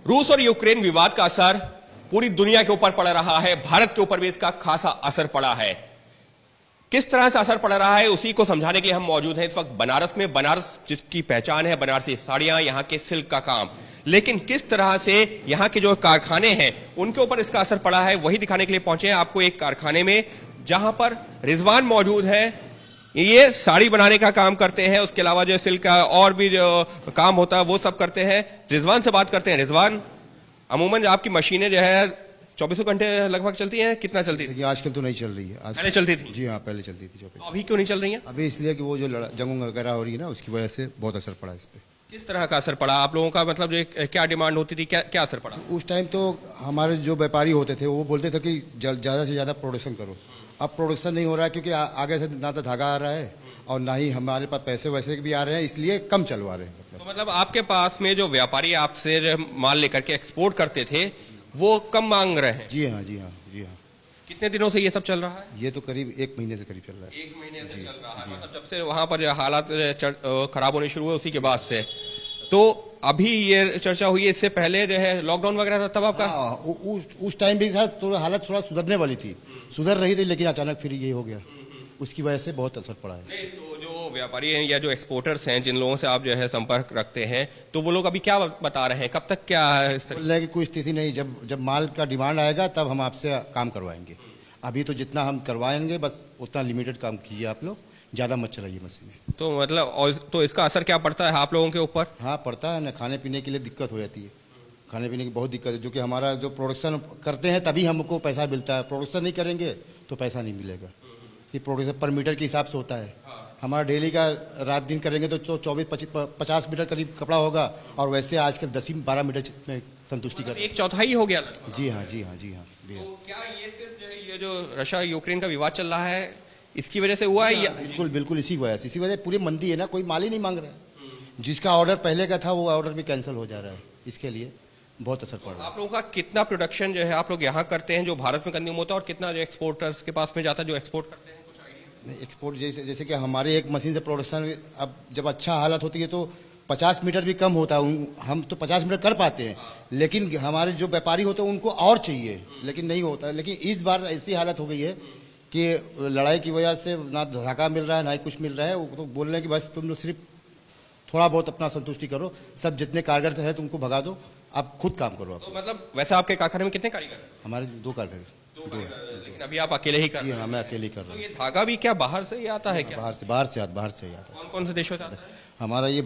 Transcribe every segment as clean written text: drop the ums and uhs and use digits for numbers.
रूस और यूक्रेन विवाद का असर पूरी दुनिया के ऊपर पड़ रहा है, भारत के ऊपर भी इसका खासा असर पड़ा है। किस तरह से असर पड़ रहा है उसी को समझाने के लिए हम मौजूद हैं इस वक्त बनारस में। बनारस जिसकी पहचान है बनारसी साड़ियां, यहां के सिल्क का काम, लेकिन किस तरह से यहां के जो कारखाने हैं उनके ऊपर इसका असर पड़ा है वही दिखाने के लिए पहुंचे हैं आपको एक कारखाने में जहां पर रिजवान मौजूद है। ये साड़ी बनाने का काम करते हैं, उसके अलावा जो सिल्क का और भी जो काम होता है वो सब करते हैं। रिजवान से बात करते हैं। रिजवान, अमूमन जो आपकी मशीनें जो है 24 घंटे लगभग चलती हैं, कितना चलती थी? आजकल तो नहीं चल रही है। पहले चलती थी? जी हाँ, पहले चलती थी 24। अभी क्यों नहीं चल रही है? अभी इसलिए कि वो जो जंग वगैरह हो रही है ना, उसकी वजह से बहुत असर पड़ा इस पे। किस तरह का असर पड़ा आप लोगों का? मतलब जो क्या डिमांड होती थी, क्या असर पड़ा? उस टाइम तो हमारे जो व्यापारी होते थे वो बोलते थे कि ज़्यादा से ज़्यादा प्रोडक्शन करो। अब प्रोडक्शन नहीं हो रहा है क्योंकि आगे से ना तो धागा आ रहा है और ना ही हमारे पास पैसे वैसे भी आ रहे हैं, इसलिए कम चलवा रहे हैं। तो मतलब आपके पास में जो व्यापारी आपसे माल लेकर के एक्सपोर्ट करते थे वो कम मांग रहे हैं? जी हाँ, जी हाँ, जी हाँ। कितने दिनों से ये सब चल रहा है? ये तो करीब 1 महीने से करीब चल रहा है। 1 महीने से चल रहा है। मतलब जब से वहां पर हालात खराब होने शुरू हुए उसी के बाद से। तो अभी ये चर्चा हुई है, इससे पहले जो है लॉकडाउन वगैरह था तब आपका? उस टाइम भी था तो हालत थोड़ा सुधरने वाली थी, सुधर रही थी, लेकिन अचानक फिर ये हो गया। उसकी वजह से बहुत असर पड़ा है। नहीं, तो जो व्यापारी हैं या जो एक्सपोर्टर्स हैं जिन लोगों से आप जो है संपर्क रखते हैं, तो वो लोग अभी क्या बता रहे हैं, कब तक क्या है इस तरह की कोई स्थिति नहीं। जब माल का डिमांड आएगा तब हम आपसे काम करवाएंगे। अभी तो जितना हम करवाएंगे बस उतना लिमिटेड काम कीजिए आप लोग, ज़्यादा मत चलाइए मशीनें। तो मतलब तो इसका असर क्या पड़ता है आप लोगों के ऊपर? हाँ, पड़ता है ना, खाने पीने के लिए दिक्कत हो जाती है। खाने पीने की बहुत दिक्कत है, जो कि हमारा जो प्रोडक्शन करते हैं तभी हमको पैसा मिलता है। प्रोडक्शन नहीं करेंगे तो पैसा नहीं मिलेगा। ये प्रोडक्शन पर मीटर के हिसाब से होता है। हमारा डेली का रात दिन करेंगे तो 24-50 मीटर करीब कपड़ा होगा, और वैसे आजकल 10-12 मीटर में संतुष्टि कर 1/4 हो गया। जी हाँ, जी हाँ, जी हाँ। तो क्या ये सिर्फ जो है ये जो रशिया यूक्रेन का विवाद चल रहा है इसकी वजह से हुआ है? बिल्कुल बिल्कुल, इसी वजह पूरी मंदी है ना, कोई माल ही नहीं मांग रहा है। जिसका ऑर्डर पहले का था वो ऑर्डर भी कैंसिल हो जा रहा है, इसके लिए बहुत असर पड़ रहा है। आप लोगों का कितना प्रोडक्शन जो है आप लोग यहाँ करते हैं जो भारत में कंज्यूम होता है, और कितना जो एक्सपोर्टर्स के पास में जाता है जो एक्सपोर्ट करते हैं? कुछ आइडिया? एक्सपोर्ट जैसे कि हमारे एक मशीन से प्रोडक्शन अब जब अच्छा हालत होती है तो 50 मीटर भी कम होता है। हम तो 50 मीटर कर पाते हैं, लेकिन हमारे जो व्यापारी होते हैं उनको और चाहिए, लेकिन नहीं होता है। लेकिन इस बार ऐसी हालत हो गई है कि लड़ाई की वजह से ना धागा मिल रहा है ना ही कुछ मिल रहा है। वो तो बोल रहे हैं कि बस तुम लोग सिर्फ थोड़ा बहुत अपना संतुष्टि करो, सब जितने कारीगर हैं तुमको भगा दो, आप खुद काम करो। तो मतलब वैसे आपके कारखाने में कितने कारीगर हैं? हमारे 2 कारीगर। लेकिन अभी आप अकेले ही कर रहे हैं? जी हाँ, मैं अकेले ही कर रहा तो हूँ। ये धागा भी क्या बाहर से ही आता है क्या? बाहर से ही आता है। कौन कौन से देशों से आता है? हमारा ये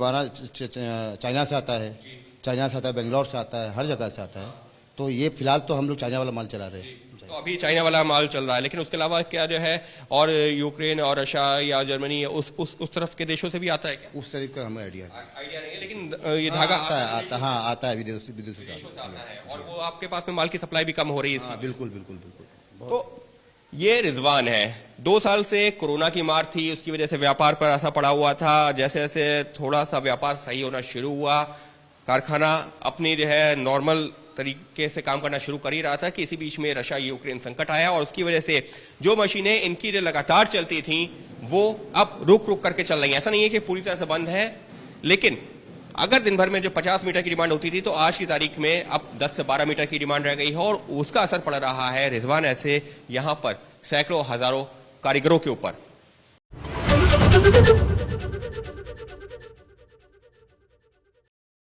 चाइना से आता है, बेंगलोर से आता है, हर जगह से आता है। तो ये फिलहाल तो हम लोग चाइना वाला माल चला रहे हैं। तो अभी चाइना वाला माल चल रहा है, लेकिन उसके अलावा क्या जो है और यूक्रेन और रशिया या जर्मनी उस तरफ के देशों से भी आता है क्या? उस तरफ का हमें आइडिया नहीं है, लेकिन ये धागा आता है विदेशों से आता है। और वो आपके पास में माल की सप्लाई भी कम हो रही है। बिल्कुल बिल्कुल बिल्कुल। तो ये रिजवान है, 2 साल से कोरोना की मार थी, उसकी वजह से व्यापार पर असर पड़ा हुआ था। जैसे जैसे थोड़ा सा व्यापार सही होना शुरू हुआ, कारखाना अपनी जो है नॉर्मल तरीके से काम करना शुरू कर ही रहा था कि इसी बीच में रशिया यूक्रेन संकट आया, और उसकी वजह से जो मशीनें इनकी जो लगातार चलती थी वो अब रुक करके चल रही हैं। ऐसा नहीं है कि पूरी तरह से बंद है, लेकिन अगर दिन भर में जो 50 मीटर की डिमांड होती थी तो आज की तारीख में अब 10 से 12 मीटर की डिमांड रह गई है, और उसका असर पड़ रहा है रिजवान ऐसे यहाँ पर सैकड़ों हजारों कारीगरों के ऊपर।